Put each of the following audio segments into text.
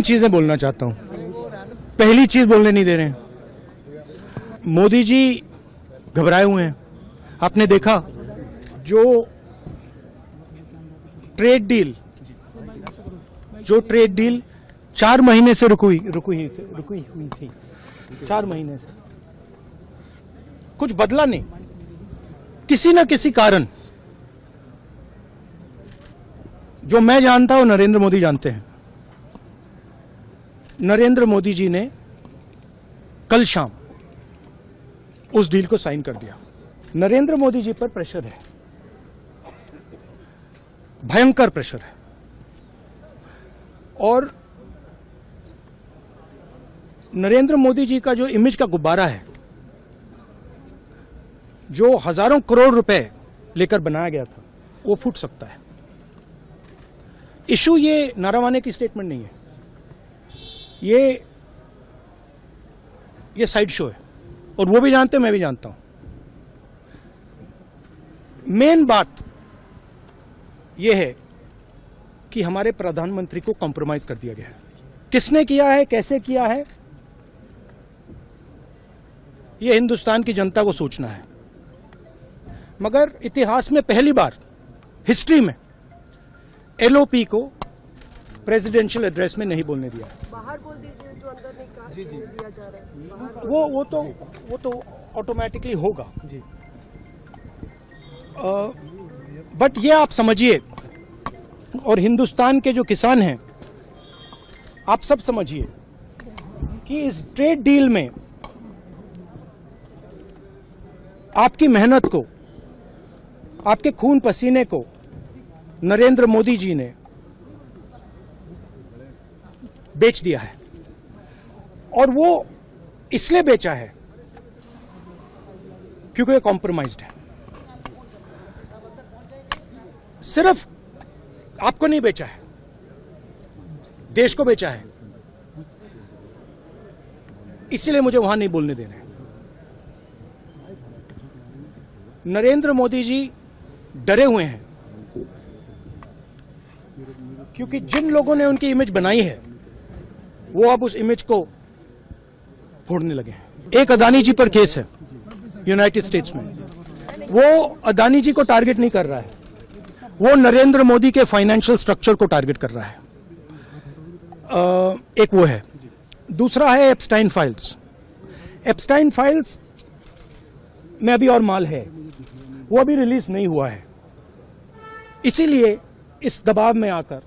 चीजें बोलना चाहता हूं। पहली चीज बोलने नहीं दे रहे हैं, मोदी जी घबराए हुए हैं। आपने देखा जो ट्रेड डील 4 महीने से रुकी हुई थी, 4 महीने से कुछ बदला नहीं। किसी न किसी कारण, जो मैं जानता हूं नरेंद्र मोदी जानते हैं, नरेंद्र मोदी जी ने कल शाम उस डील को साइन कर दिया। नरेंद्र मोदी जी पर प्रेशर है, भयंकर प्रेशर है, और नरेंद्र मोदी जी का जो इमेज का गुब्बारा है, जो हजारों करोड़ रुपए लेकर बनाया गया था, वो फूट सकता है। इशू ये नारावाने की स्टेटमेंट नहीं है, ये साइड शो है, और वो भी जानते हैं, मैं भी जानता हूं। मेन बात यह है कि हमारे प्रधानमंत्री को कॉम्प्रोमाइज कर दिया गया है। किसने किया है, कैसे किया है, यह हिंदुस्तान की जनता को सोचना है। मगर इतिहास में पहली बार, हिस्ट्री में, एलओपी को प्रेसिडेंशियल एड्रेस में नहीं बोलने दिया है। बाहर बोल दीजिए, जो अंदर नहीं कहा दिया जा रहा है। वो तो ऑटोमेटिकली होगा जी। बट ये आप समझिए, और हिंदुस्तान के जो किसान हैं, आप सब समझिए कि इस ट्रेड डील में आपकी मेहनत को, आपके खून पसीने को नरेंद्र मोदी जी ने बेच दिया है। और वो इसलिए बेचा है क्योंकि ये कॉम्प्रोमाइज्ड है। सिर्फ आपको नहीं बेचा है, देश को बेचा है। इसलिए मुझे वहां नहीं बोलने दे रहे। नरेंद्र मोदी जी डरे हुए हैं, क्योंकि जिन लोगों ने उनकी इमेज बनाई है, वो अब उस इमेज को फोड़ने लगे हैं। एक अदानी जी पर केस है यूनाइटेड स्टेट्स में। वो अदानी जी को टारगेट नहीं कर रहा है, वो नरेंद्र मोदी के फाइनेंशियल स्ट्रक्चर को टारगेट कर रहा है। एक वो है। दूसरा है एप्स्टाइन फाइल्स। एप्स्टाइन फाइल्स में अभी और माल है, वो अभी रिलीज नहीं हुआ है। इसीलिए इस दबाव में आकर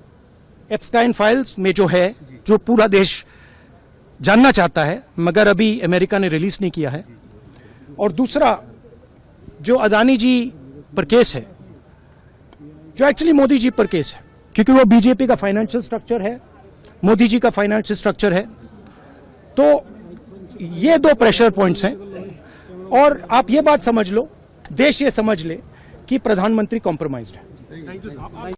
एप्स्टाइन फाइल्स में जो है, जो पूरा देश जानना चाहता है, मगर अभी अमेरिका ने रिलीज नहीं किया है। और दूसरा जो अदानी जी पर केस है, जो एक्चुअली मोदी जी पर केस है, क्योंकि वो बीजेपी का फाइनेंशियल स्ट्रक्चर है, मोदी जी का फाइनेंशियल स्ट्रक्चर है। तो ये 2 प्रेशर पॉइंट्स हैं। और आप ये बात समझ लो, देश ये समझ ले कि प्रधानमंत्री कॉम्प्रोमाइज्ड है।